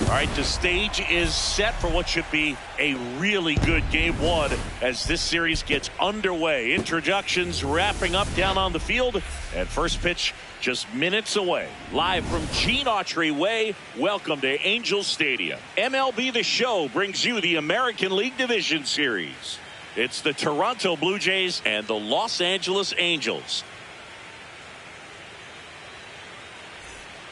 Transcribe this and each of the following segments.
All right, the stage is set for what should be a really good game one as this series gets underway. Introductions wrapping up down on the field, and first pitch just minutes away. Live from Gene Autry Way, welcome to Angels Stadium. MLB The Show brings you the American League Division Series. It's the Toronto Blue Jays and the Los Angeles Angels.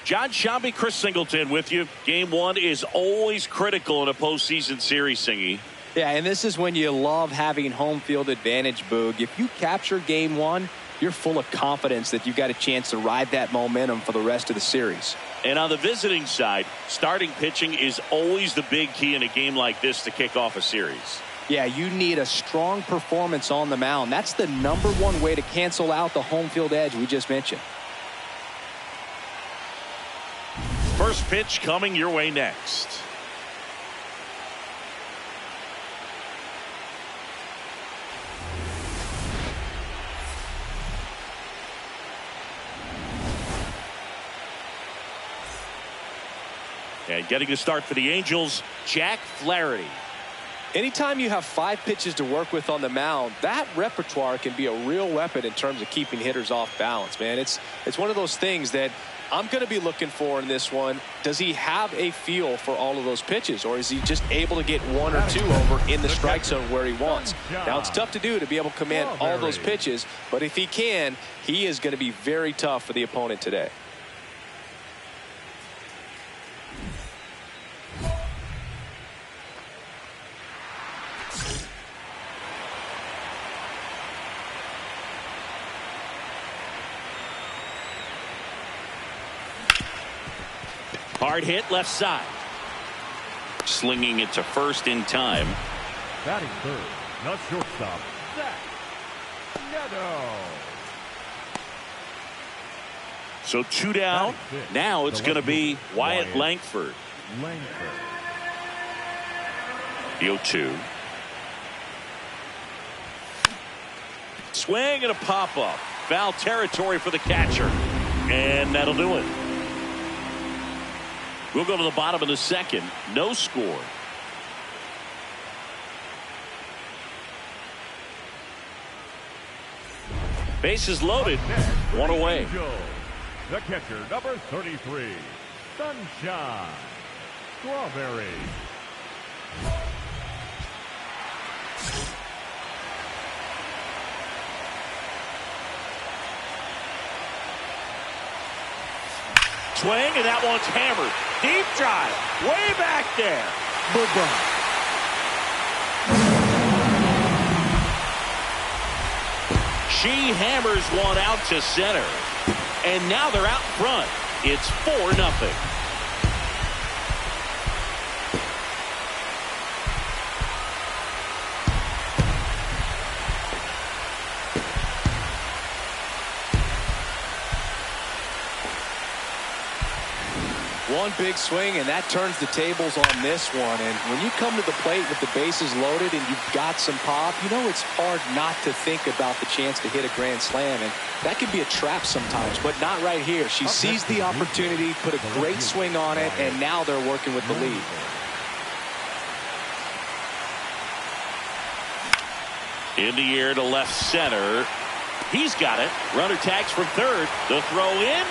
John Shambi, Chris Singleton with you. Game one is always critical in a postseason series, Singy. Yeah, and this is when you love having home field advantage, Boog. If you capture game one, you're full of confidence that you've got a chance to ride that momentum for the rest of the series. And on the visiting side, starting pitching is always the big key in a game like this to kick off a series. Yeah, you need a strong performance on the mound. That's the #1 way to cancel out the home field edge we just mentioned. First pitch coming your way next. And getting the start for the Angels, Jack Flaherty. Anytime you have 5 pitches to work with on the mound, that repertoire can be a real weapon in terms of keeping hitters off balance, man. It's one of those things that I'm going to be looking for in this one. Does he have a feel for all of those pitches, or is he just able to get 1 or 2 over in the strike zone where he wants? Now, it's tough to do to be able to command all those pitches, but if he can, he is going to be very tough for the opponent today. Hard hit left side. Slinging it to first in time. Batting third, not shortstop, Zach Neto. So 2 down. Now it's going to be Wyatt Langford. The 0-2. Swing and a pop-up. Foul territory for the catcher. And that'll do it. We'll go to the bottom of the second. No score. Bases loaded. 1 away. The catcher, number 33, Sunshine Strawberry. Swing, and that one's hammered. Deep drive. Way back there. She hammers one out to center. And now they're out front. It's 4-0. One big swing, and that turns the tables on this one. And when you come to the plate with the bases loaded and you've got some pop, you know it's hard not to think about the chance to hit a grand slam. And that can be a trap sometimes, but not right here. She sees the opportunity, put a great swing on it, and now they're working with the lead. In the air to left center. He's got it. Runner tags from third. The throw in.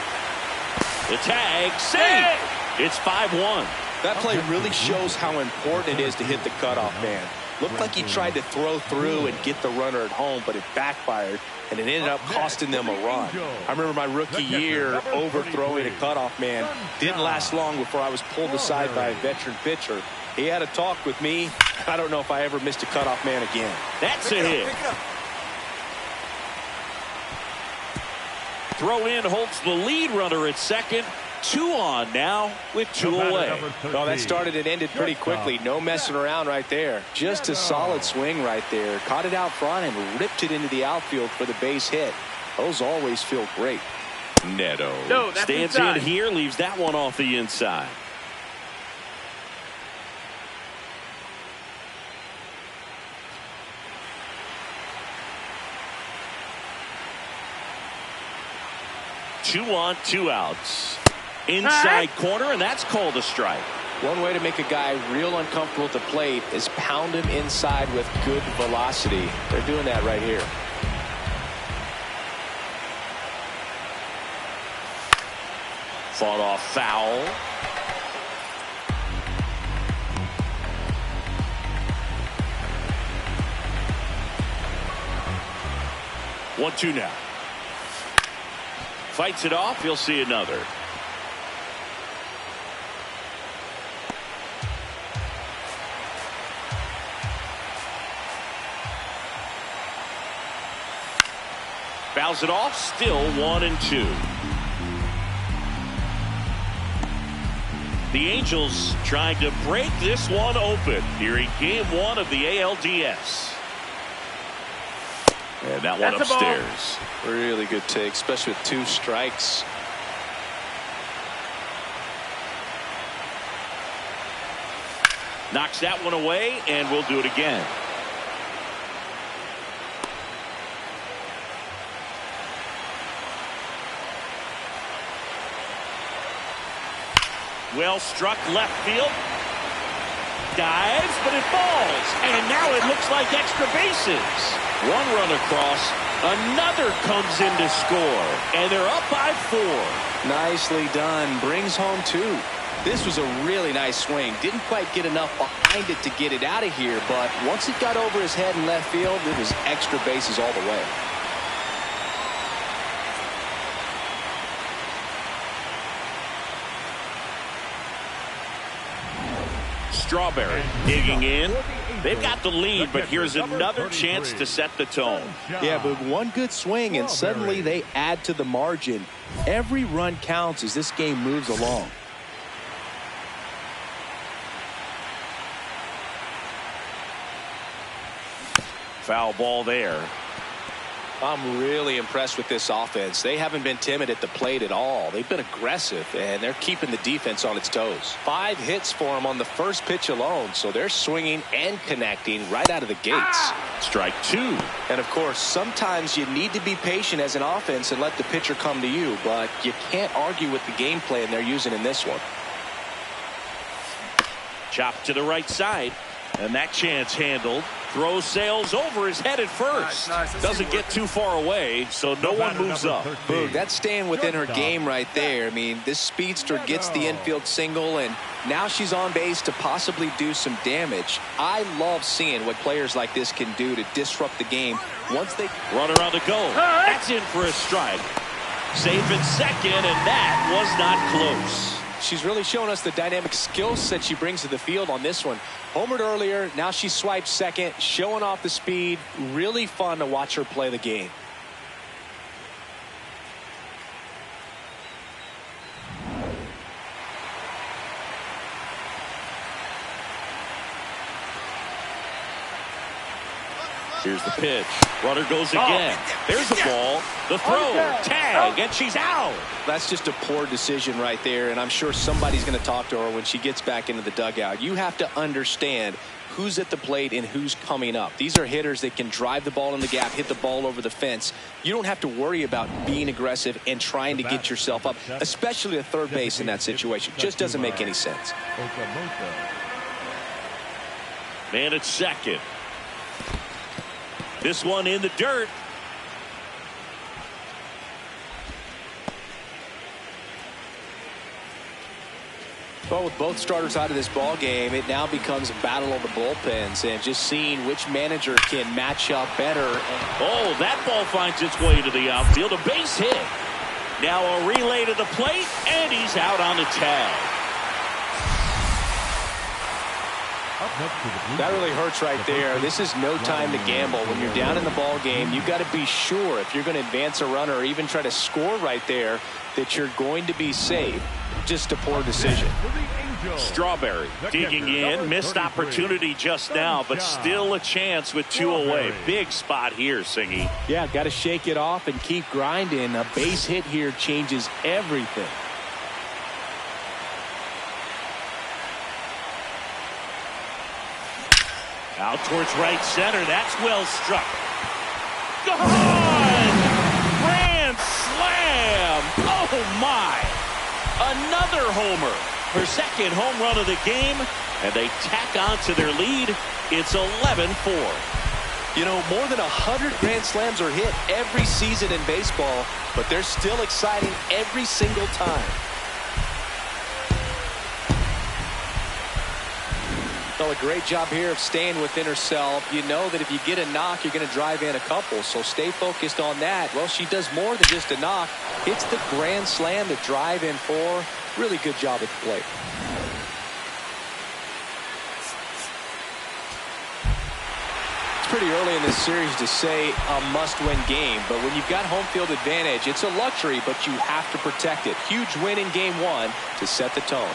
The tag, save! It's 5-1. That play really shows how important it is to hit the cutoff man. Looked like he tried to throw through and get the runner at home, but it backfired, and it ended up costing them a run. I remember my rookie year overthrowing a cutoff man. Didn't last long before I was pulled aside by a veteran pitcher. He had a talk with me. I don't know if I ever missed a cutoff man again. That's a hit. Throw in holds the lead runner at second. 2 on now with 2 away. Oh, that started and ended pretty quickly. No messing around right there. Just a solid swing right there. Caught it out front and ripped it into the outfield for the base hit. Those always feel great. Neto stands inside. in here, leaves that one off the inside. Two on, 2 outs. Inside corner, and that's called a strike. One way to make a guy real uncomfortable at the plate is pound him inside with good velocity. They're doing that right here. Fought off foul. One, 2 now. Fights it off. You'll see another. Fouls it off. Still 1-2. The Angels trying to break this one open here in game 1 of the ALDS. And that one upstairs. Really good take, especially with 2 strikes. Knocks that one away, and we'll do it again. Well struck left field. Dives, but it falls. And now it looks like extra bases. 1 run across. Another comes in to score. And they're up by 4. Nicely done. Brings home 2. This was a really nice swing. Didn't quite get enough behind it to get it out of here, but once it got over his head in left field, it was extra bases all the way. Strawberry digging in. They've got the lead, but here's another chance to set the tone. Yeah, but one good swing, and suddenly they add to the margin. Every run counts as this game moves along. Foul ball there. I'm really impressed with this offense. They haven't been timid at the plate at all. They've been aggressive, and they're keeping the defense on its toes. 5 hits for them on the first pitch alone, so they're swinging and connecting right out of the gates. Strike 2. And, of course, sometimes you need to be patient as an offense and let the pitcher come to you, but you can't argue with the game plan they're using in this one. Chopped to the right side, and that chance handled. Throw sails over his head at first. Nice. Doesn't get too far away, so no one moves up. Boog, that's staying within her game right there. I mean, this speedster gets the infield single, and now she's on base to possibly do some damage. I love seeing what players like this can do to disrupt the game once they... Runner on the go. That's in for a strike. Safe in second, and that was not close. She's really showing us the dynamic skill set she brings to the field on this one. Homered earlier, now she swipes second, showing off the speed. Really fun to watch her play the game. Here's the pitch. Runner goes again. There's the ball. The throw. Tag. And she's out. That's just a poor decision right there, and I'm sure somebody's going to talk to her when she gets back into the dugout. You have to understand who's at the plate and who's coming up. These are hitters that can drive the ball in the gap, hit the ball over the fence. You don't have to worry about being aggressive and trying to get yourself up, especially at third base in that situation. Just doesn't make any sense. Man at second. This one in the dirt. Well, with both starters out of this ball game, it now becomes a battle of the bullpens and just seeing which manager can match up better. Oh, that ball finds its way to the outfield. A base hit. Now a relay to the plate, and he's out on the tag. That really hurts right there. This is no time to gamble. When you're down in the ball game, you've got to be sure if you're going to advance a runner or even try to score right there that you're going to be safe. Just a poor decision. Strawberry digging in. Missed opportunity just now, but still a chance with 2 away. Big spot here, Singy. Yeah, got to shake it off and keep grinding. A base hit here changes everything. Out towards right center. That's well struck. Gone! Grand slam! Oh, my! Another homer. Her second home run of the game, and they tack on to their lead. It's 11-4. You know, more than 100 grand slams are hit every season in baseball, but they're still exciting every single time. Well, a great job here of staying within herself. You know that if you get a knock, you're going to drive in a couple, so stay focused on that. Well, she does more than just a knock. Hits the grand slam to drive in 4. Really good job at the plate. It's pretty early in this series to say a must-win game, but when you've got home field advantage, it's a luxury, but you have to protect it. Huge win in game 1 to set the tone.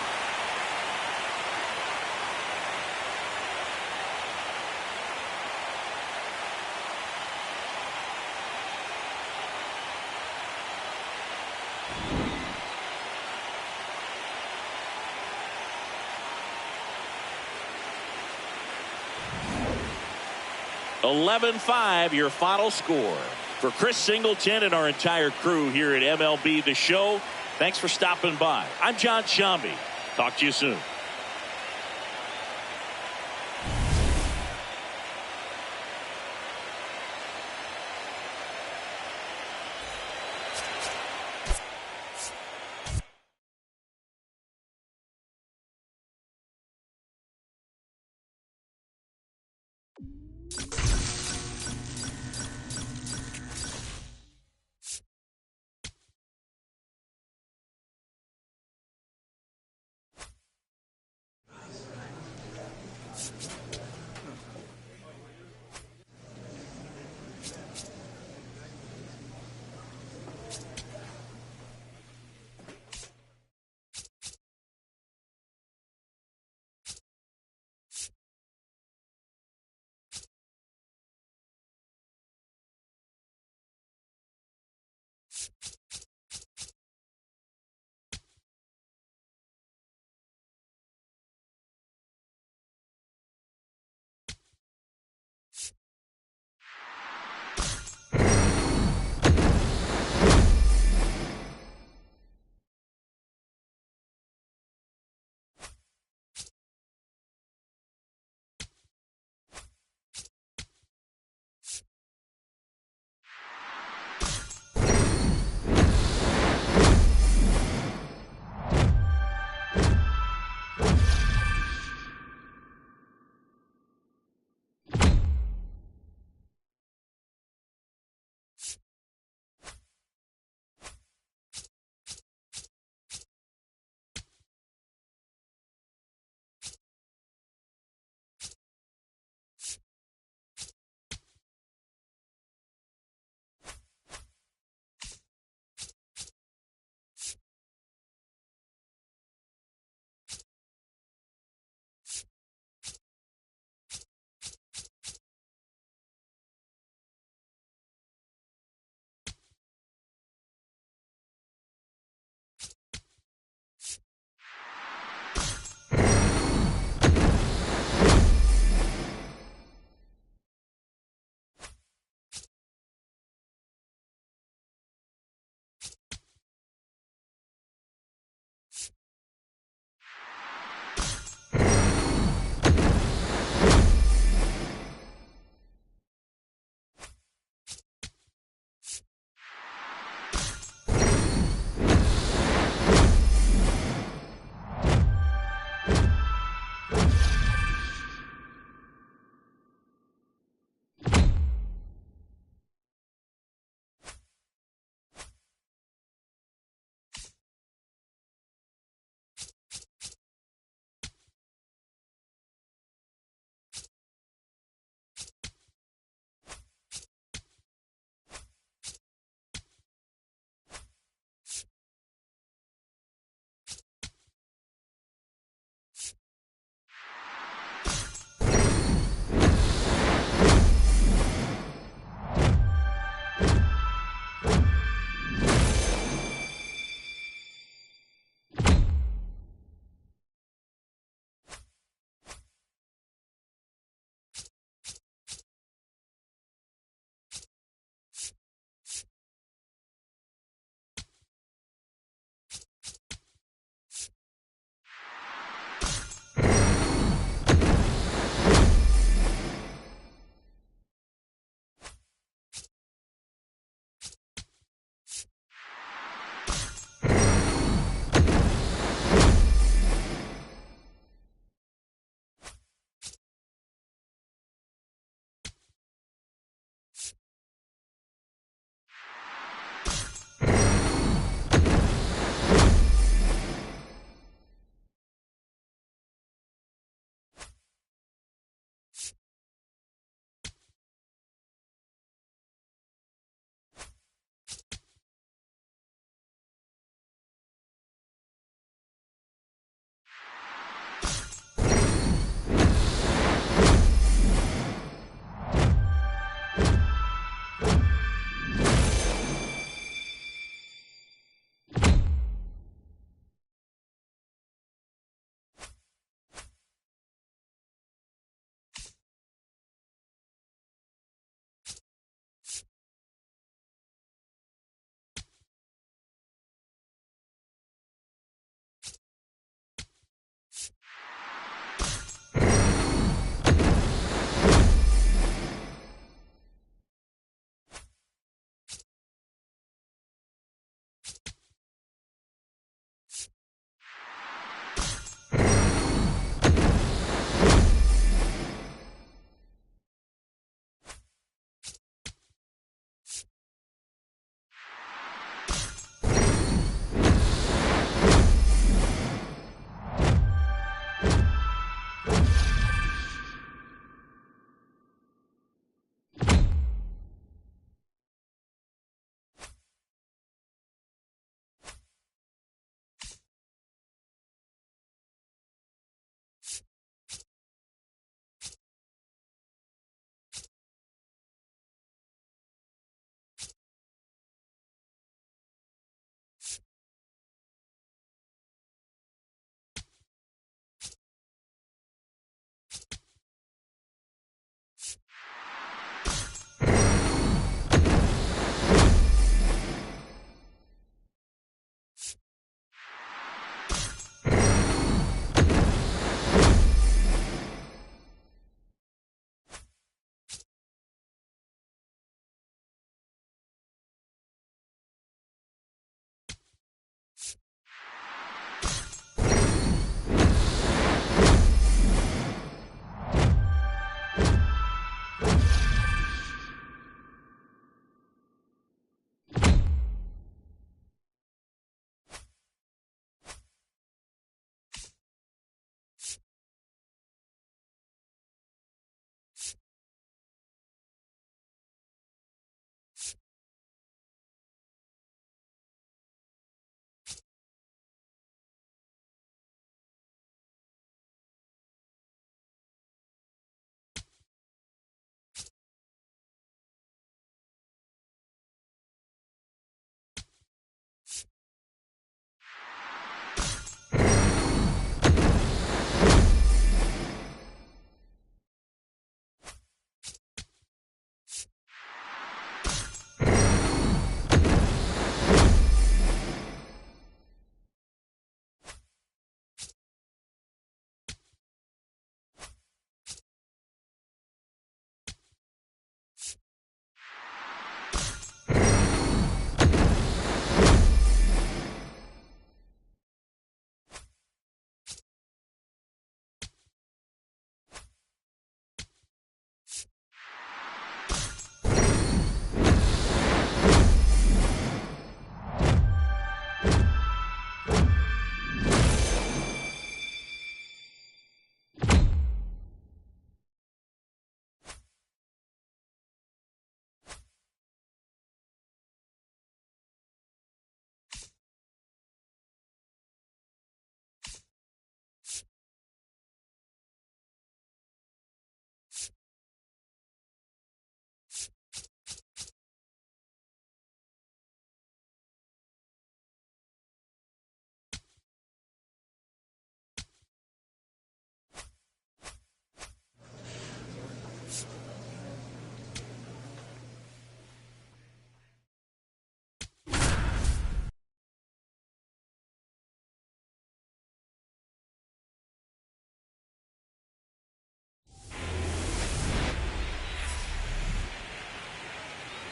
$11-5, your final score. For Chris Singleton and our entire crew here at MLB The Show, thanks for stopping by. I'm John Shambi. Talk to you soon.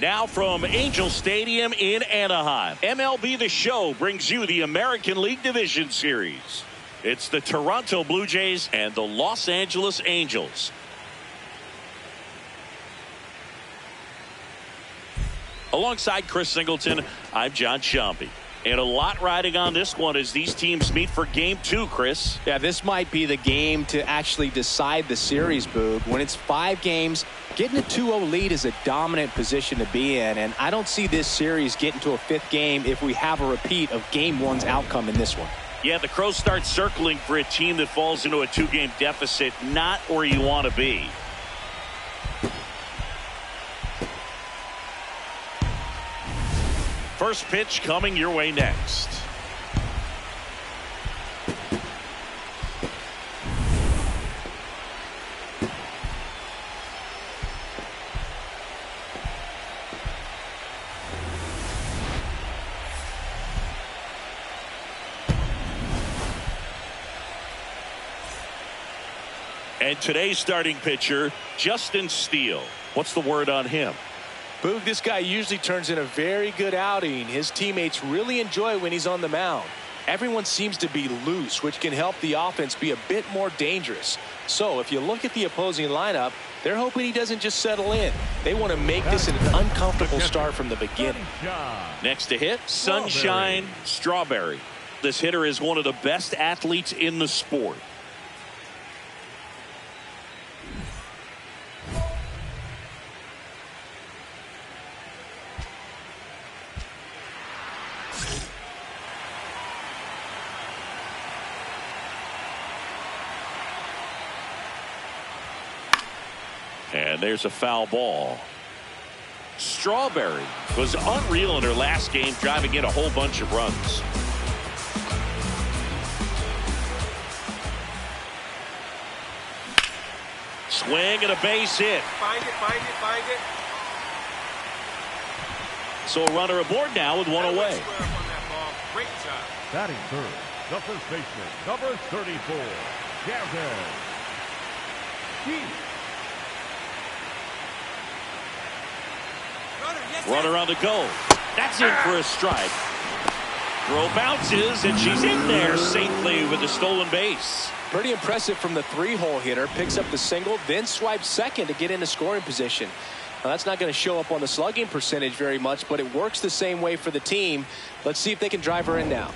Now from Angel Stadium in Anaheim, MLB The Show brings you the American League Division Series. It's the Toronto Blue Jays and the Los Angeles Angels. Alongside Chris Singleton, I'm John Sciambi. And a lot riding on this one as these teams meet for game 2, Chris. Yeah, this might be the game to actually decide the series, Boog. When it's 5 games, getting a 2-0 lead is a dominant position to be in. And I don't see this series getting to a 5th game if we have a repeat of game 1's outcome in this one. Yeah, the Crows start circling for a team that falls into a 2-game deficit, not where you want to be. First pitch coming your way next. And today's starting pitcher, Justin Steele. What's the word on him? Boog, this guy usually turns in a very good outing. His teammates really enjoy when he's on the mound. Everyone seems to be loose, which can help the offense be a bit more dangerous. So if you look at the opposing lineup, they're hoping he doesn't just settle in. They want to make this an uncomfortable start from the beginning. Next to hit, Sunshine Strawberry. This hitter is one of the best athletes in the sport. And there's a foul ball. Strawberry was unreal in her last game, driving in a whole bunch of runs. Swing and a base hit. Find it. So a runner aboard now with one away. Great job. Batting third, the first baseman, number 34, Gavin. Runner on the go. That's in for a strike. Throw bounces, and she's in there safely with the stolen base. Pretty impressive from the 3-hole hitter. Picks up the single, then swipes second to get into scoring position. Now, that's not going to show up on the slugging percentage very much, but it works the same way for the team. Let's see if they can drive her in now.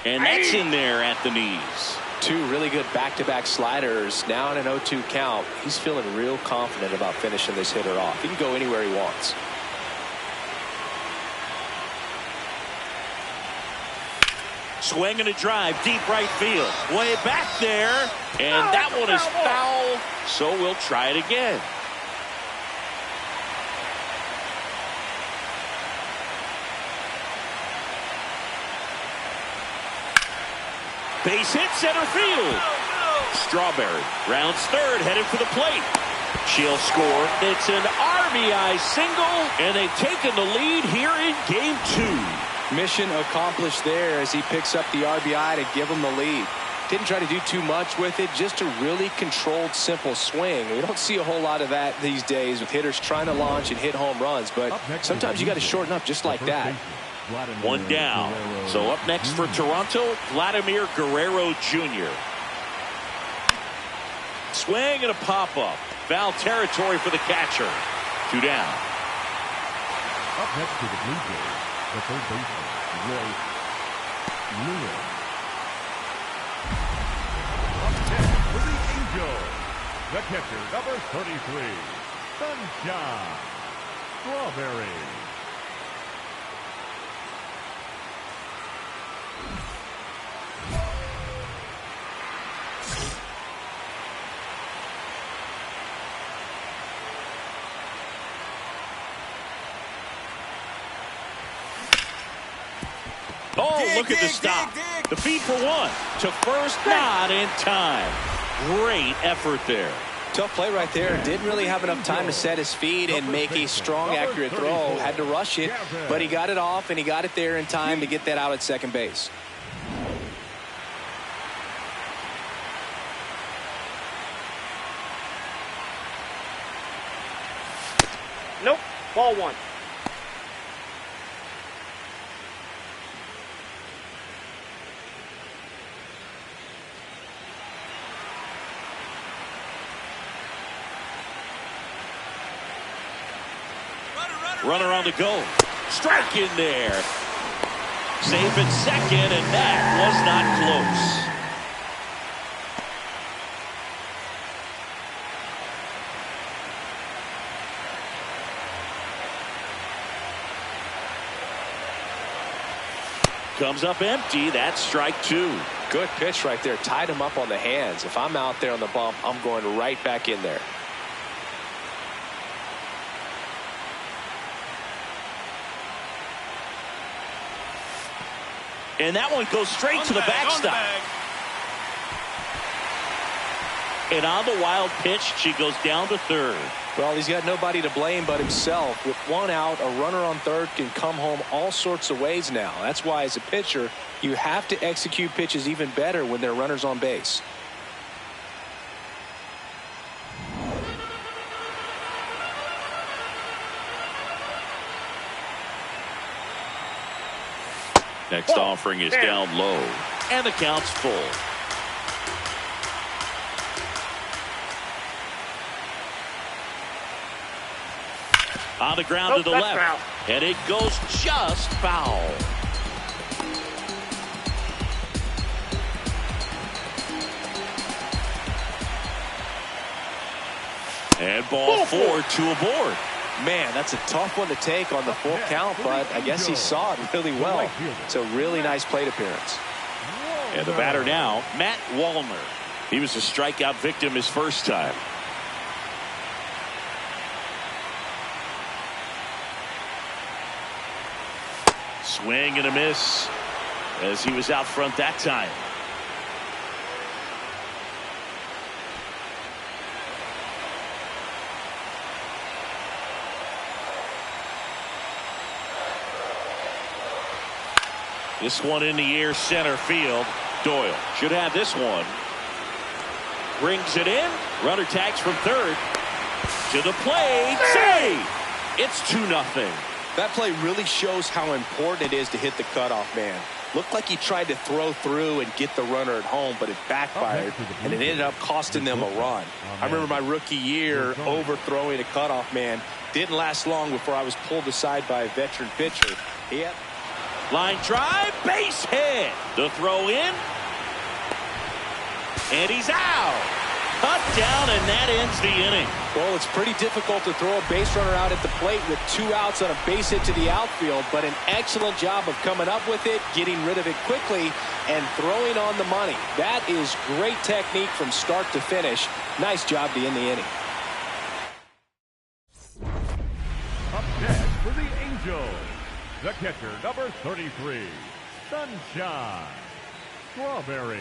And that's in there at the knees. 2 really good back-to-back sliders. Now in an 0-2 count. He's feeling real confident about finishing this hitter off. He can go anywhere he wants. Swing and a drive, deep right field. Way back there. And that one is foul. So we'll try it again. Base hit center field. Strawberry rounds third, headed for the plate. She'll score. It's an RBI single, and they've taken the lead here in game 2. Mission accomplished there as he picks up the RBI to give him the lead. Didn't try to do too much with it, just a really controlled, simple swing. We don't see a whole lot of that these days with hitters trying to launch and hit home runs, but sometimes you got to shorten up just like that. One down. So up next for Toronto, Vladimir Guerrero Jr. Swing and a pop-up. Foul territory for the catcher. 2 down. Up next to the Blue Jays, the third baseman, Roy Lewis. Up next for the Angels, the catcher, number 33, Sunshine Strawberry. Oh, look at the stop. The feed for 1 to first, not in time. Great effort there. Tough play right there. Didn't really have enough time to set his feet and make a strong, accurate throw. Had to rush it, but he got it off, and he got it there in time to get that out at second base. Ball one. Runner on the go. Strike in there. Safe at second, and that was not close. Comes up empty. That's strike two. Good pitch right there. Tied him up on the hands. If I'm out there on the bump, I'm going right back in there. And that one goes straight to the backstop. And on the wild pitch, she goes down to third. Well, he's got nobody to blame but himself. With one out, a runner on third can come home all sorts of ways now. That's why, as a pitcher, you have to execute pitches even better when there are runners on base. Next offering is down low, and the count's full. On the ground to the left, foul. And it goes just foul. And ball four to a board. Man, that's a tough one to take on the full count, but I guess he saw it really well. It's a really nice plate appearance. And the batter now, Matt Wallner. He was a strikeout victim his first time. Swing and a miss as he was out front that time. This one in the air, center field. Doyle should have this one. Brings it in. Runner tags from third. To the plate. Save! It's 2-0. That play really shows how important it is to hit the cutoff man. Looked like he tried to throw through and get the runner at home, but it backfired, and it ended up costing them a run. I remember my rookie year overthrowing a cutoff man. Didn't last long before I was pulled aside by a veteran pitcher. Line drive, base hit. The throw in. And he's out. Cut down, and that ends the inning. Well, it's pretty difficult to throw a base runner out at the plate with 2 outs on a base hit to the outfield, but an excellent job of coming up with it, getting rid of it quickly, and throwing on the money. That is great technique from start to finish. Nice job to end the inning. Up next for the Angels, the catcher, number 33, Sunshine Strawberry.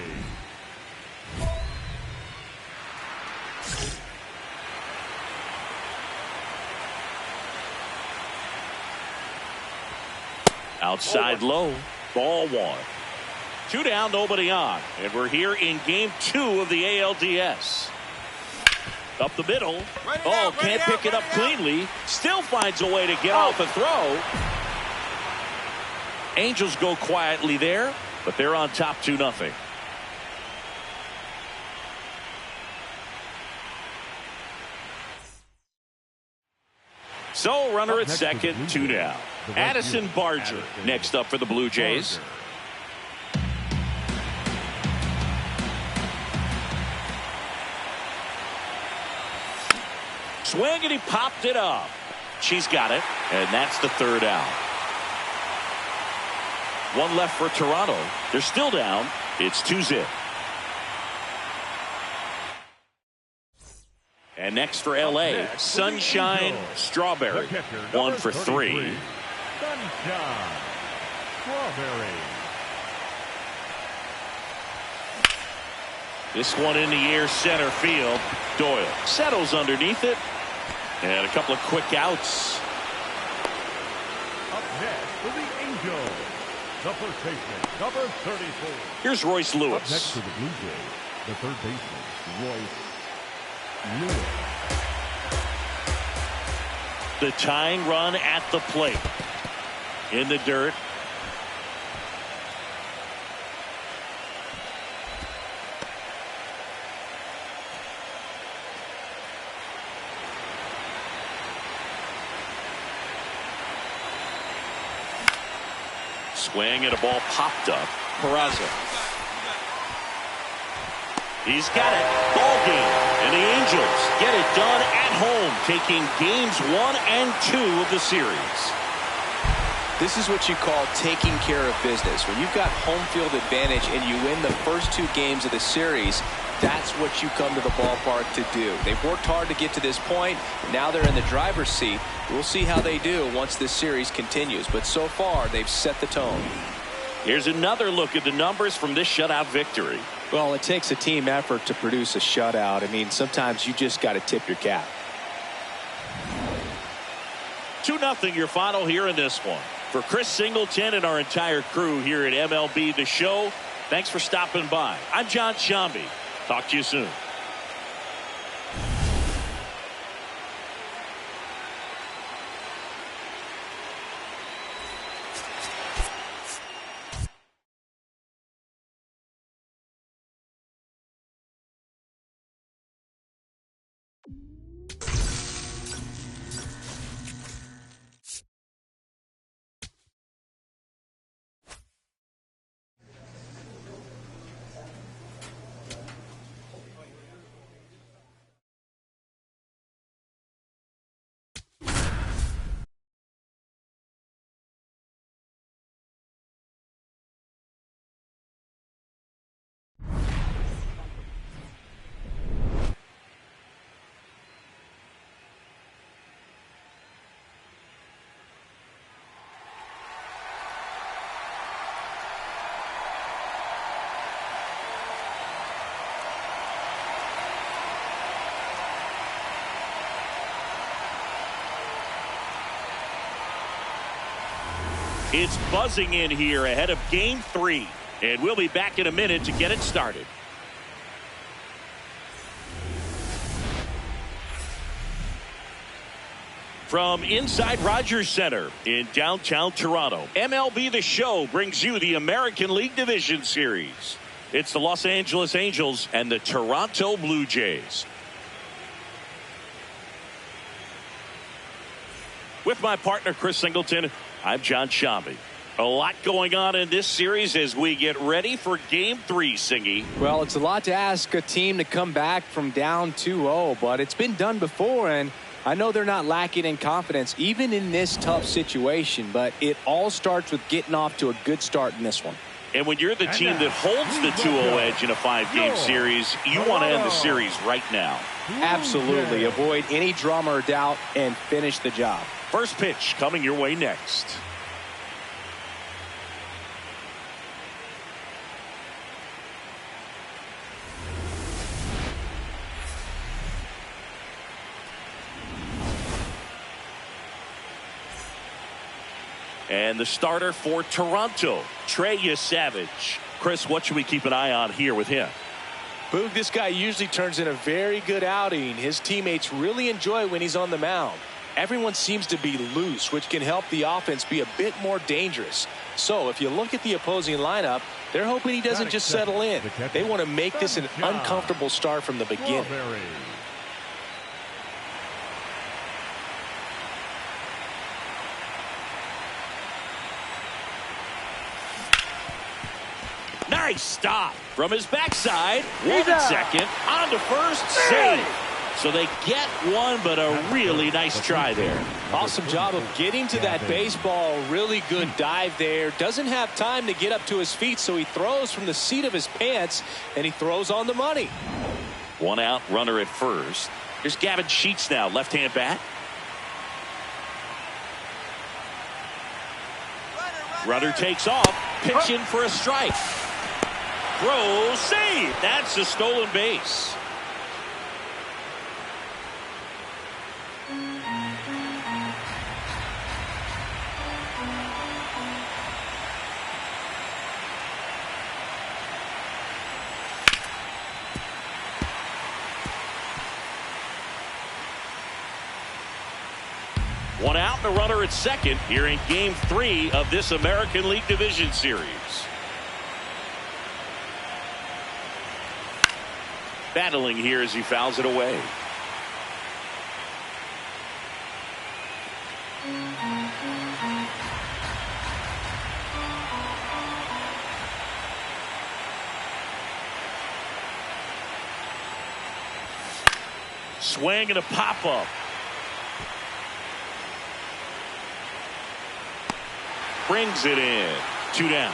Outside low, ball one. 2 down, nobody on. And we're here in game 2 of the ALDS. Up the middle. Oh, can't pick it up cleanly. Still finds a way to get off a throw. Angels go quietly there, but they're on top 2-0. So runner at second, 2 down. Addison Barger next up for the Blue Jays. Swing, and he popped it up. She's got it, and that's the 3rd out. 1 left for Toronto. They're still down. It's 2-0. And next for LA, Sunshine Strawberry. 1 for 3. Sunshine Strawberry. This one in the air, center field. Doyle settles underneath it. And a couple of quick outs. Up next for the Angels, the first baseman, number 34. Here's Royce Up Lewis. next for the Blue Jays, the third baseman, Royce Lewis. The tying run at the plate. In the dirt. Swing and a ball popped up. Peraza. He's got it. Ball game. And the Angels get it done at home, taking games 1 and 2 of the series. This is what you call taking care of business. When you've got home field advantage and you win the first 2 games of the series, that's what you come to the ballpark to do. They've worked hard to get to this point. Now they're in the driver's seat. We'll see how they do once this series continues. But so far, they've set the tone. Here's another look at the numbers from this shutout victory. Well, it takes a team effort to produce a shutout. I mean, sometimes you just got to tip your cap. 2-0 your final here in this one. For Chris Singleton and our entire crew here at MLB The Show, thanks for stopping by. I'm John Shambi. Talk to you soon. It's buzzing in here ahead of Game 3, and we'll be back in a minute to get it started. From inside Rogers Center in downtown Toronto, MLB The Show brings you the American League Division Series. It's the Los Angeles Angels and the Toronto Blue Jays. With my partner, Chris Singleton, I'm John Shambi. A lot going on in this series as we get ready for Game 3, Singy. Well, it's a lot to ask a team to come back from down 2-0, but it's been done before, and I know they're not lacking in confidence, even in this tough situation, but it all starts with getting off to a good start in this one. And when you're the team that holds the 2-0 edge in a 5-game series, you want to end the series right now. Absolutely. Avoid any drama or doubt and finish the job. First pitch coming your way next. And the starter for Toronto, Trey Savage. Chris, what should we keep an eye on here with him? Boog, this guy usually turns in a very good outing. His teammates really enjoy when he's on the mound. Everyone seems to be loose, which can help the offense be a bit more dangerous. So if you look at the opposing lineup, they're hoping he doesn't just settle in. They want to make this an uncomfortable start from the beginning. Nice stop from his backside. One at second, on to first, save. So they get one, but a really nice try there. Awesome job of getting to that baseball. Really good dive there. Doesn't have time to get up to his feet, so he throws from the seat of his pants, and he throws on the money. One out, runner at first. Here's Gavin Sheets now, left-hand bat. Runner takes off, pitching for a strike. Throw, save. That's a stolen base. One out and a runner at second here in Game 3 of this American League Division Series. Battling here as he fouls it away. Swing and a pop-up. Brings it in. 2 down.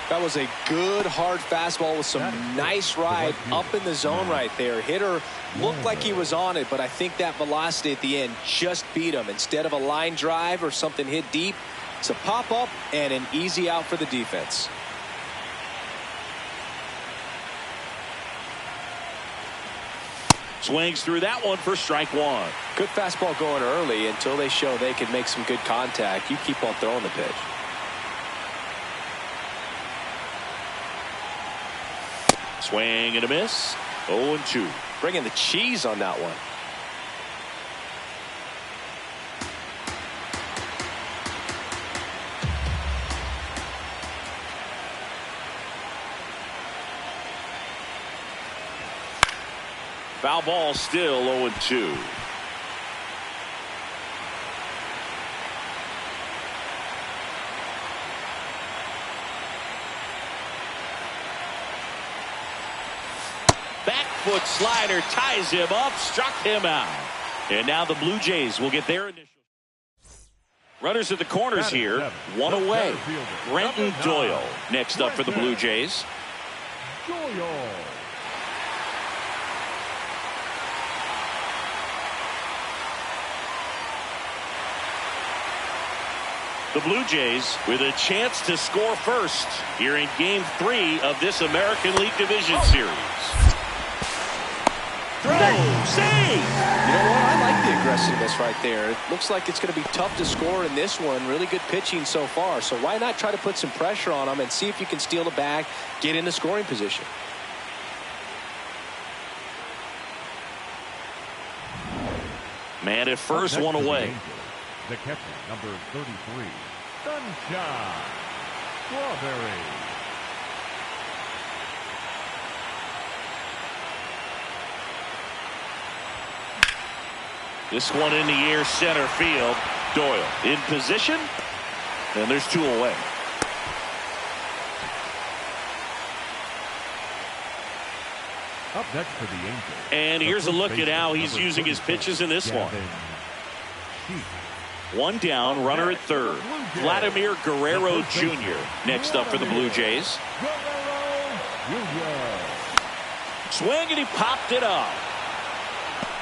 That was a good hard fastball with some nice ride up in the zone right there. Hitter looked like he was on it, but I think that velocity at the end just beat him. Instead of a line drive or something hit deep, it's a pop-up and an easy out for the defense. Swings through that one for strike one. Good fastball going early until they show they can make some good contact. You keep on throwing the pitch. Swing and a miss. 0-2. Bringing the cheese on that one. Foul ball, still 0-2. Back foot slider ties him up, struck him out. And now the Blue Jays will get their initial. Runners at the corners here, one away. Brenton Doyle next up for the Blue Jays. Doyle. The Blue Jays with a chance to score first here in Game 3 of this American League Division Series. Throw, save! You know what? I like the aggressiveness right there. It looks like it's going to be tough to score in this one. Really good pitching so far. So why not try to put some pressure on them and see if you can steal the bag, get into scoring position. Man at first, one away. The catcher, number 33, Sunshine Strawberry. This one in the air, center field. Doyle in position, and there's 2 away. Up next for the Angels. And here's a look at how he's using his pitches in this one. One down, runner at third. Vladimir Guerrero Jr. next up for the Blue Jays. Swing and he popped it up.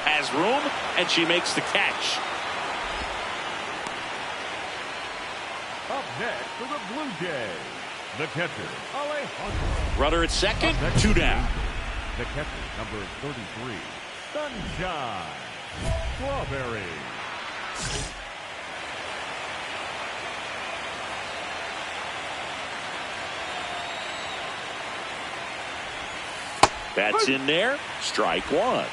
Has room and she makes the catch. Up next for the Blue Jays, the catcher, Alejandro. Runner at second, 2 down. The catcher, number 33, Sunshine Strawberry. That's in there. Strike one.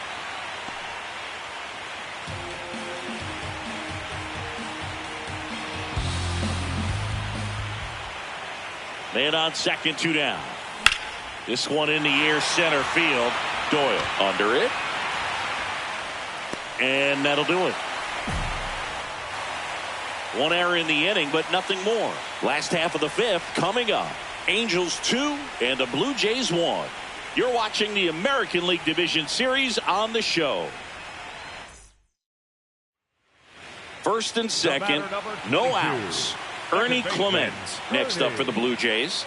Man on second, 2 down. This one in the air, center field. Doyle under it. And that'll do it. One error in the inning, but nothing more. Last half of the 5th coming up. Angels 2 and the Blue Jays 1. You're watching the American League Division Series on the show. First and second, no outs. Ernie Clement next up for the Blue Jays.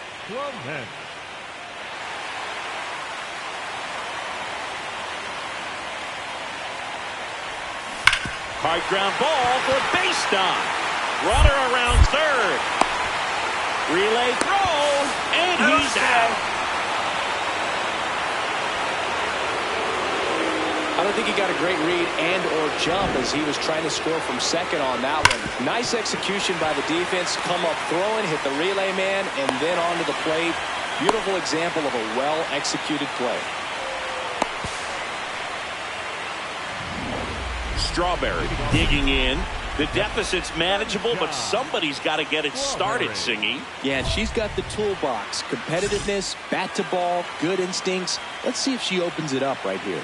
Hard ground ball for a base dot. Runner around third. Relay throw, and he's out. I don't think he got a great read and or jump as he was trying to score from second on that one. Nice execution by the defense. Come up throwing, hit the relay man, and then onto the plate. Beautiful example of a well-executed play. Strawberry digging in. The deficit's manageable, but somebody's got to get it started, Singy. Yeah, and she's got the toolbox. Competitiveness, bat to ball, good instincts. Let's see if she opens it up right here.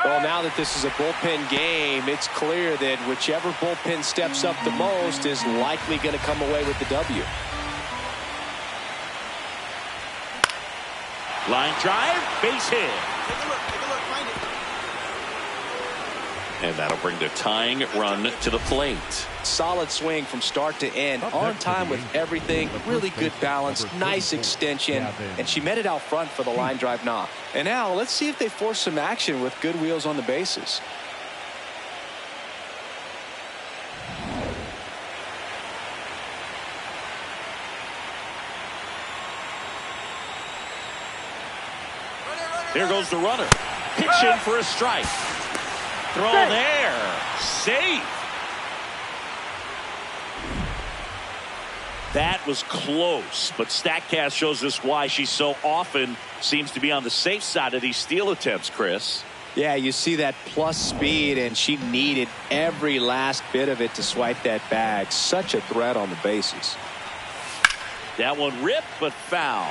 Well, now that this is a bullpen game, it's clear that whichever bullpen steps up the most is likely going to come away with the W. Line drive, base hit. Take a look, find it. And that'll bring the tying run to the plate. Solid swing from start to end, on time with everything, really good balance, nice extension, and she met it out front for the line drive knock. And now let's see if they force some action with good wheels on the bases. There goes the runner. Pitching for a strike. Throw there. Safe. That was close, but StatCast shows us why she so often seems to be on the safe side of these steal attempts, Chris. Yeah, you see that plus speed, and she needed every last bit of it to swipe that bag. Such a threat on the bases. That one ripped, but foul.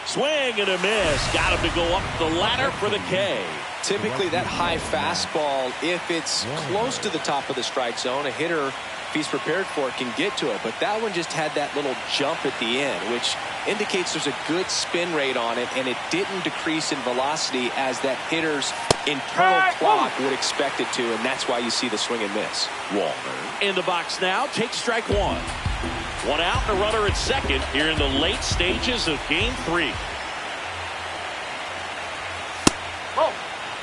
Swing and a miss. Got him to go up the ladder for the K. Typically that high fastball, if it's close to the top of the strike zone, a hitter, if he's prepared for it, can get to it. But that one just had that little jump at the end, which indicates there's a good spin rate on it, and it didn't decrease in velocity as that hitter's internal clock would expect it to, and that's why you see the swing and miss. Walker in the box now. Takes strike one. One out and a runner at second here in the late stages of game 3.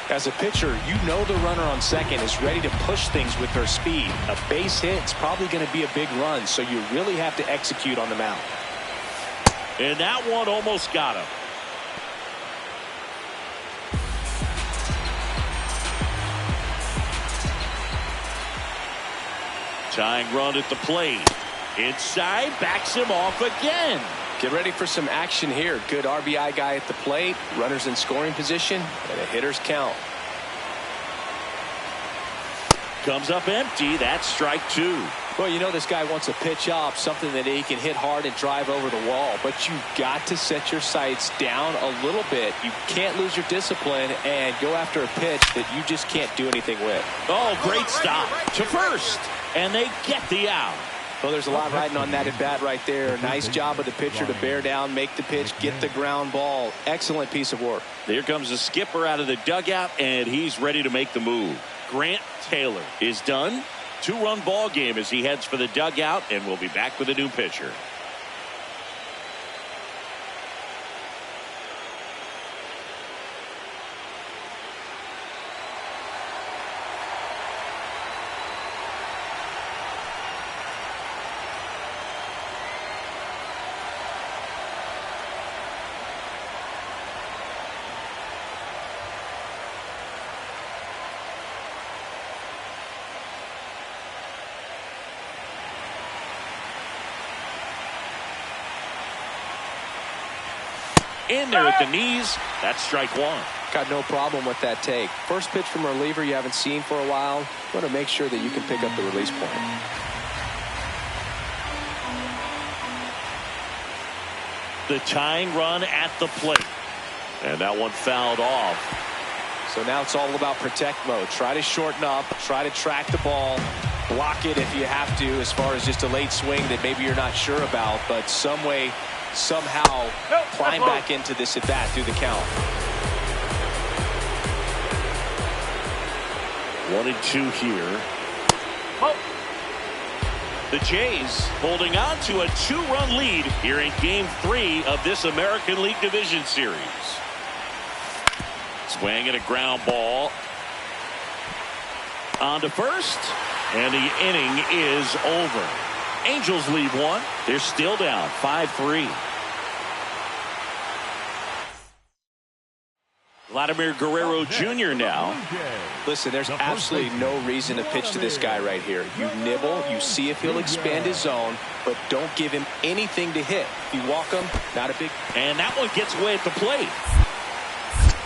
As a pitcher, you know the runner on second is ready to push things with her speed. A base hit's probably going to be a big run, so you really have to execute on the mound. And that one almost got him. Tying run at the plate. Inside, backs him off again. Get ready for some action here. Good RBI guy at the plate, runners in scoring position, and a hitter's count. Comes up empty. That's strike 2. Well, you know this guy wants a pitch up, something that he can hit hard and drive over the wall. But you've got to set your sights down a little bit. You can't lose your discipline and go after a pitch that you just can't do anything with. Oh, great stop to first. And they get the out. Well, there's a lot riding on that at bat right there. Nice job of the pitcher to bear down, make the pitch, get the ground ball. Excellent piece of work. Here comes the skipper out of the dugout, and he's ready to make the move. Grant Taylor is done. 2-run ball game as he heads for the dugout, and we'll be back with a new pitcher. In there at the knees. That's strike 1. Got no problem with that take. First pitch from a reliever you haven't seen for a while. You want to make sure that you can pick up the release point. The tying run at the plate. And that one fouled off. So now it's all about protect mode. Try to shorten up. Try to track the ball. Block it if you have to, as far as just a late swing that maybe you're not sure about. But some way, somehow climb back into this at bat through the count. 1-2 here. The Jays holding on to a 2-run lead here in game 3 of this American League Division Series. Swing and a ground ball on to first, and the inning is over. Angels lead 1. They're still down 5-3. Vladimir Guerrero Jr. now. Listen, there's absolutely no reason to pitch to this guy right here. You nibble, you see if he'll expand his zone, but don't give him anything to hit. If you walk him, not a big... And that one gets away at the plate.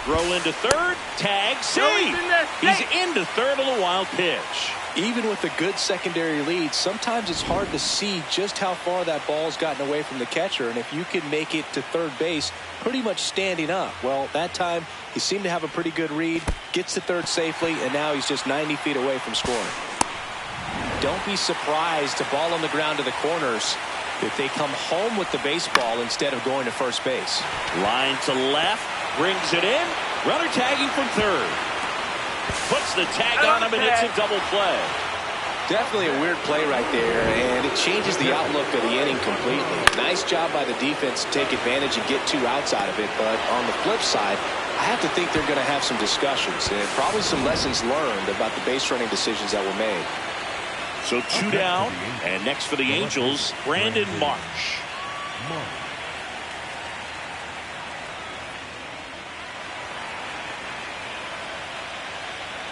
Throw into third, tag, save. He's into third on the wild pitch. Even with a good secondary lead, sometimes it's hard to see just how far that ball's gotten away from the catcher. And if you can make it to third base pretty much standing up, well, that time he seemed to have a pretty good read, gets to third safely, and now he's just 90 feet away from scoring. Don't be surprised to ball on the ground to the corners if they come home with the baseball instead of going to first base. Line to left, brings it in, runner tagging from third. Puts the tag on him, and it's a double play. Definitely a weird play right there, and it changes the outlook of the inning completely. Nice job by the defense to take advantage and get 2 outs out of it, but on the flip side, I have to think they're going to have some discussions and probably some lessons learned about the base running decisions that were made. So 2 down, and next for the Angels, Brandon Marsh.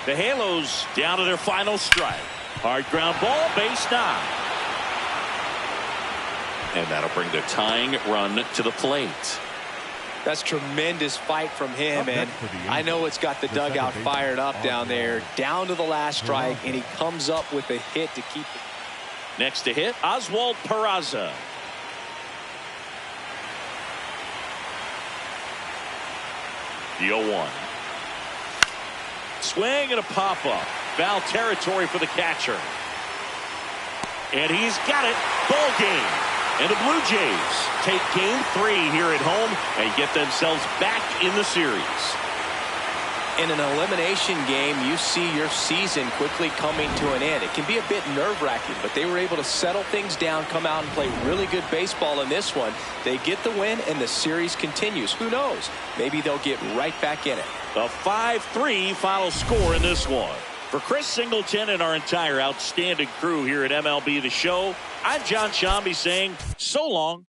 The Halos down to their final strike. Hard ground ball, base 9. And that'll bring the tying run to the plate. That's tremendous fight from him, and I know it's got the dugout fired up down there, down to the last strike, and he comes up with a hit to keep it. Next to hit, Oswald Peraza. The 0-1. Swing and a pop-up. Foul territory for the catcher. And he's got it. Ball game. And the Blue Jays take game 3 here at home and get themselves back in the series. In an elimination game, you see your season quickly coming to an end. It can be a bit nerve-wracking, but they were able to settle things down, come out and play really good baseball in this one. They get the win, and the series continues. Who knows? Maybe they'll get right back in it. A 5-3 final score in this one. For Chris Singleton and our entire outstanding crew here at MLB The Show, I'm John Shambi saying so long.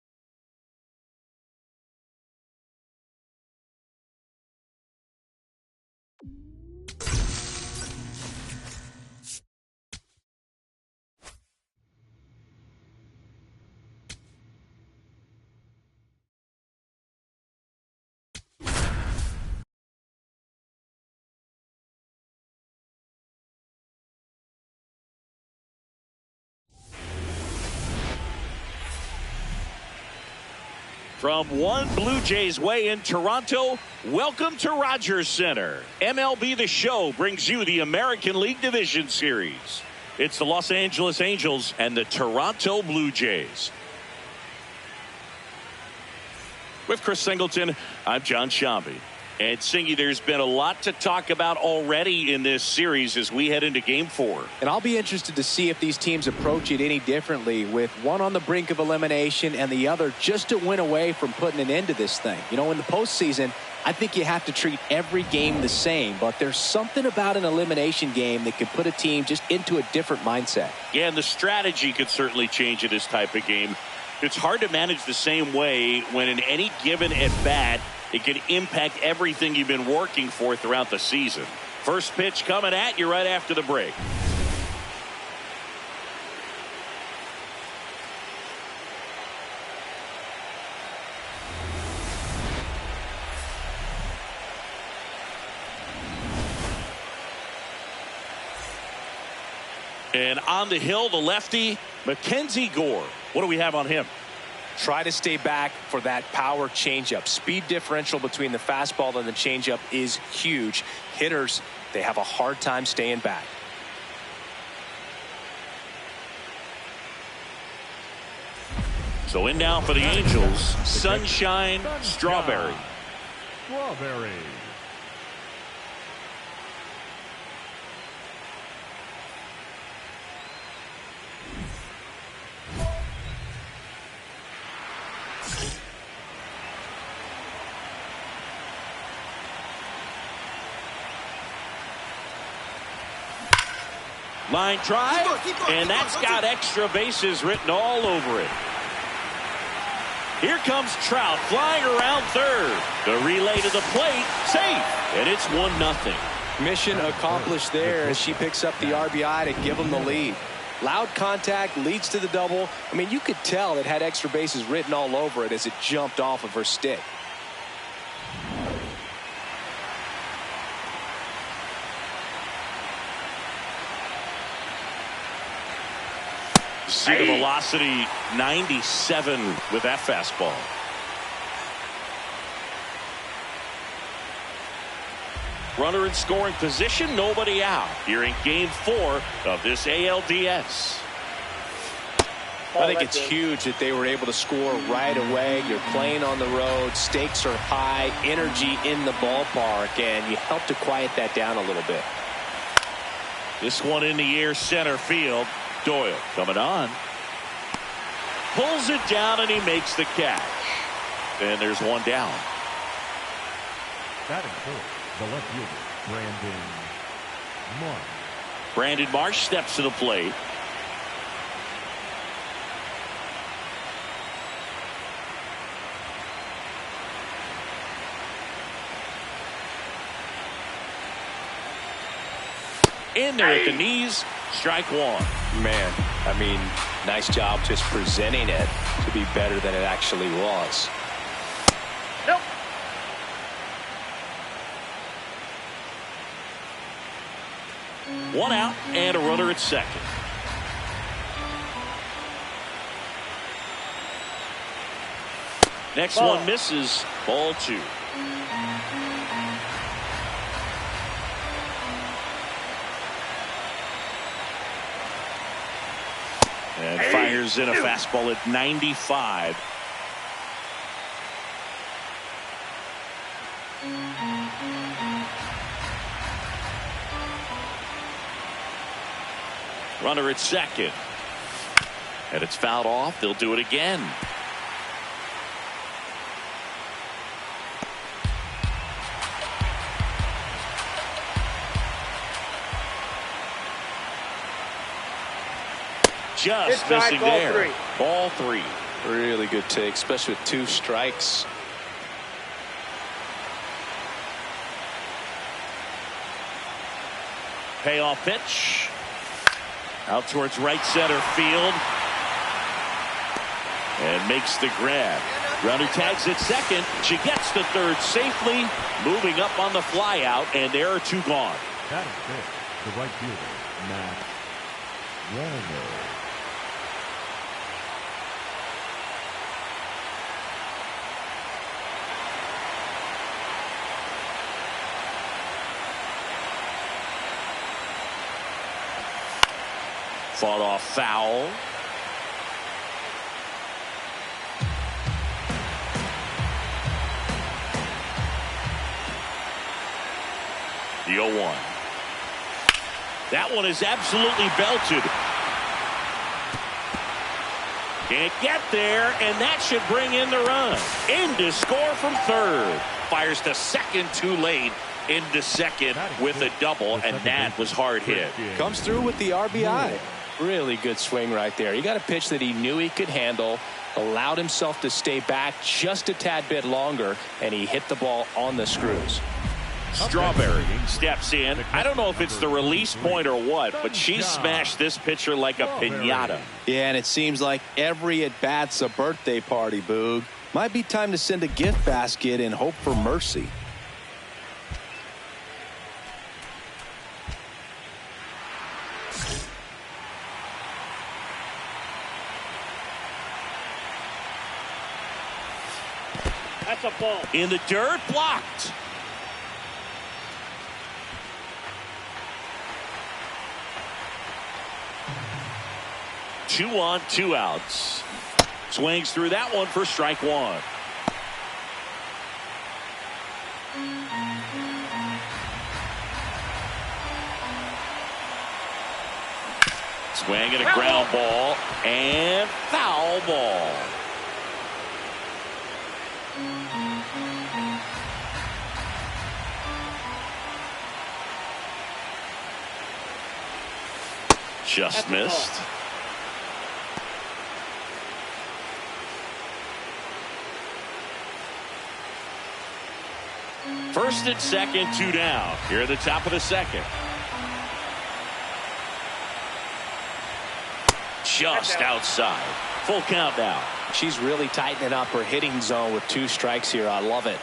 From one Blue Jays way in Toronto, welcome to Rogers Center. MLB The Show brings you the American League Division Series. It's the Los Angeles Angels and the Toronto Blue Jays. With Chris Singleton, I'm John Shambi. And Singy, there's been a lot to talk about already in this series as we head into game 4. And I'll be interested to see if these teams approach it any differently, with one on the brink of elimination and the other just to win away from putting an end to this thing. You know, in the postseason, I think you have to treat every game the same, but there's something about an elimination game that could put a team just into a different mindset. Yeah, and the strategy could certainly change in this type of game. It's hard to manage the same way when in any given at-bat, it can impact everything you've been working for throughout the season. First pitch coming at you right after the break. And on the hill, the lefty, Mackenzie Gore. What do we have on him? Try to stay back for that power changeup. Speed differential between the fastball and the changeup is huge. Hitters, they have a hard time staying back. So in now for the Angels, Sunshine Strawberry. Strawberry. Line drive, and that's got extra bases written all over it. Here comes Trout flying around third. The relay to the plate, safe, and it's 1-0. Mission accomplished there as she picks up the RBI to give them the lead. Loud contact leads to the double. I mean, you could tell it had extra bases written all over it as it jumped off of her stick. See the velocity, 97 with that fastball. Runner in scoring position, nobody out. Here in game 4 of this ALDS. I think it's huge that they were able to score right away. You're playing on the road, stakes are high, energy in the ballpark, and you help to quiet that down a little bit. This one in the air, center field. Doyle coming on. Pulls it down and he makes the catch. And there's one down. Batting fourth, the left fielder, Brandon Marsh. Brandon Marsh steps to the plate. In there at the knees, strike one. Man, I mean, nice job just presenting it to be better than it actually was. Nope. One out and a runner at second. Next one misses. Ball 2. And fires in a fastball at 95. Runner at second. And it's fouled off. They'll do it again. Just missing there. Ball 3. Really good take, especially with 2 strikes. Payoff pitch. Out towards right center field. And makes the grab. Runner tags at second. She gets to third safely. Moving up on the fly out. And there are 2 gone. That is it. The right fielder, Matt Warner. Fought off foul. The 0-1. That one is absolutely belted. Can't get there, and that should bring in the run. In to score from third. Fires to second too late. Into second with a double, and that was hard hit. Comes through with the RBI. Really good swing right there. He got a pitch that he knew he could handle, allowed himself to stay back just a tad bit longer, and he hit the ball on the screws. Strawberry steps in. I don't know if it's the release point or what, but she smashed this pitcher like a piñata. Yeah, and it seems like every at-bat's a birthday party, Boog. Might be time to send a gift basket and hope for mercy. That's a ball. In the dirt, blocked. Two on, 2 outs. Swings through that one for strike 1. Swing and a ground ball and foul ball. Just missed. First and second, 2 down. Here at the top of the second. Just outside. Full count now. She's really tightening up her hitting zone with 2 strikes here. I love it.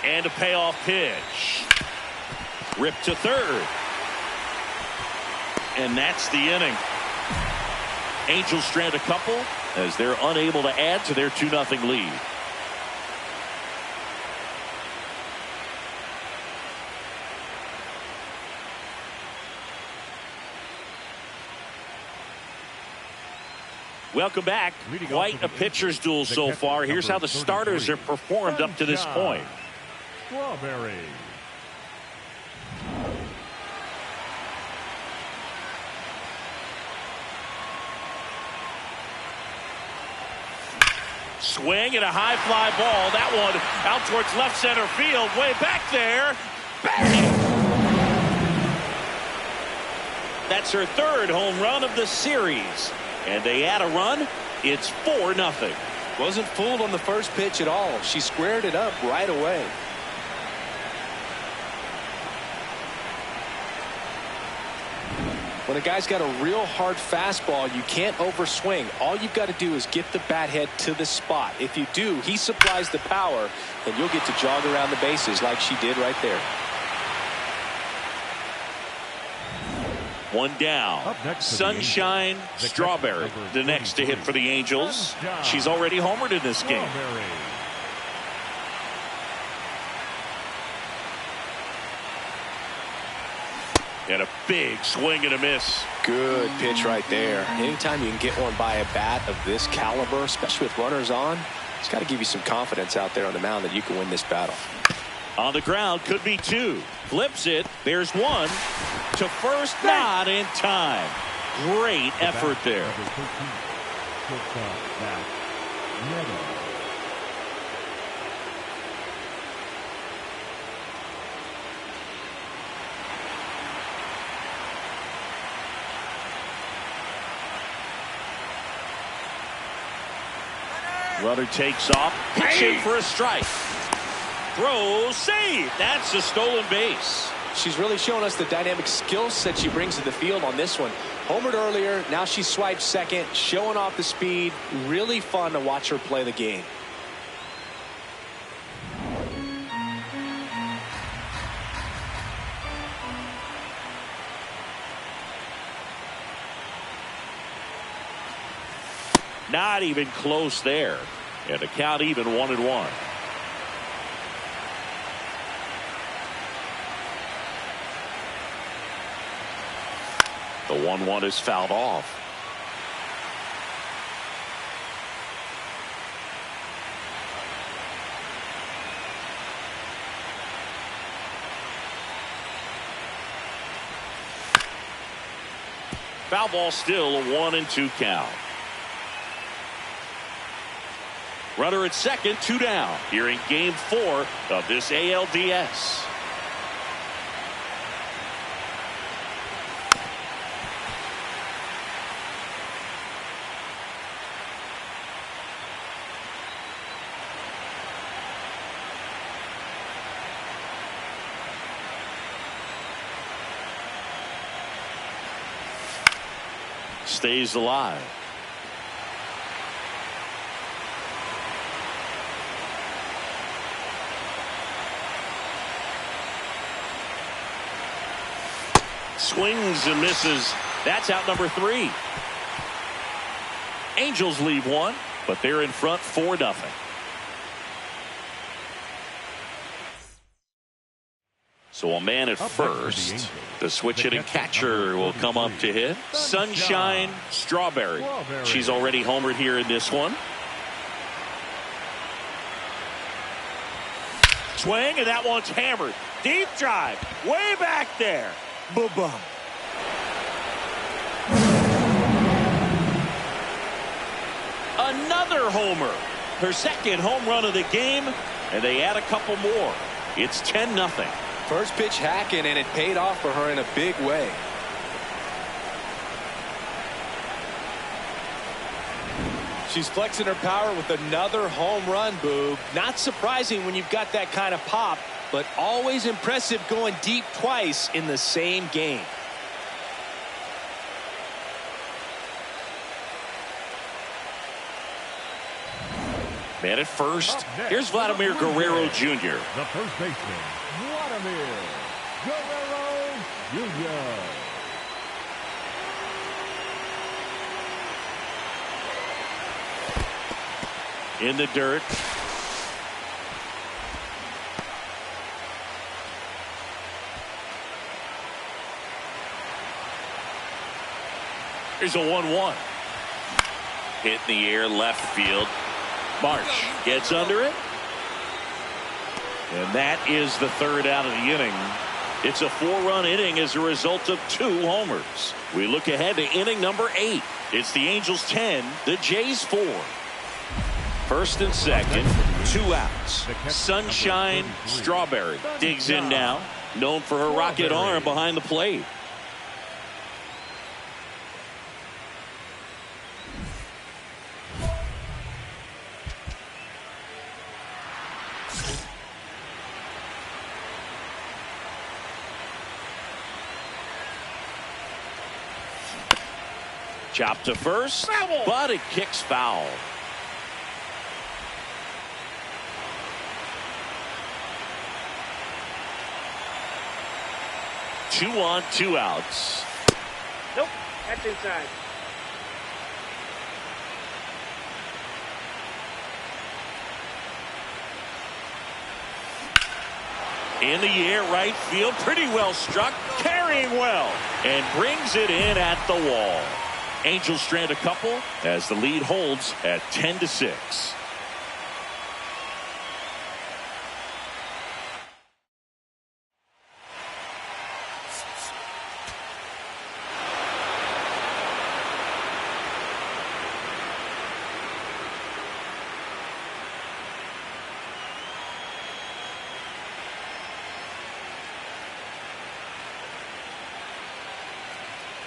And a payoff pitch. Ripped to third. And that's the inning. Angels strand a couple as they're unable to add to their 2-0 lead. Welcome back. Quite a pitcher's duel so far. Here's how the starters have performed up to this point. Strawberry. Swing and a high fly ball. That one out towards left center field. Way back there. Bang! That's her 3rd home run of the series. And they add a run. It's 4-0. Wasn't fooled on the first pitch at all. She squared it up right away. When a guy's got a real hard fastball, you can't overswing. All you've got to do is get the bat head to the spot. If you do, he supplies the power, and you'll get to jog around the bases like she did right there. 1 down. Up next for the Sunshine Angels, Strawberry, the next to hit for the Angels. She's already homered in this game. Strawberry. And a big swing and a miss. Good pitch right there. Anytime you can get one by a bat of this caliber, especially with runners on, it's got to give you some confidence out there on the mound that you can win this battle. On the ground, could be 2. Flips it. There's 1. To first, not in time. Great effort there. Number 13, shortstop, Matt Meadows. Runner takes off. Pitching for a strike. Throw, save. That's a stolen base. She's really showing us the dynamic skill set she brings to the field on this one. Homered earlier, now she swipes second, showing off the speed. Really fun to watch her play the game. Not even close there. And the count even 1-1. The 1-1 is fouled off. Foul ball, still a 1-2 count. Runner at second, 2 down. Here in game 4 of this ALDS. Stays alive. Swings and misses. That's out number 3. Angels leave 1, but they're in front 4-0. So a man at first. The switch hitting catcher will come up to hit. Sunshine Strawberry. She's already homered here in this one. Swing, and that one's hammered. Deep drive. Way back there. Bye-bye. Another homer. Her second home run of the game, and they add a couple more. It's 10-0. First pitch hacking, and it paid off for her in a big way. She's flexing her power with another home run, Boog. Not surprising when you've got that kind of pop, but always impressive going deep twice in the same game. Man at first. Here's Vladimir Guerrero Jr. The first baseman, Vladimir Guerrero Jr. In the dirt. Here's a 1-1. Hit in the air, left field. Marsh gets under it. And that is the third out of the inning. It's a 4-run inning as a result of 2 homers. We look ahead to inning number 8. It's the Angels 10, the Jays 4. First and second, 2 outs. Sunshine Strawberry digs in now, known for her rocket arm behind the plate. Chop to first, but it kicks foul. Two on, 2 outs. Nope, that's inside. In the air, right field, pretty well struck, carrying well, and brings it in at the wall. Angels strand a couple as the lead holds at 10-6.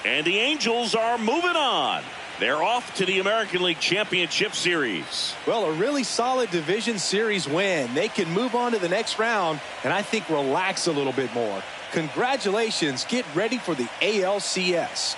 And the Angels are moving on. They're off to the American League Championship Series. Well, a really solid division series win. They can move on to the next round and I think relax a little bit more. Congratulations. Get ready for the ALCS.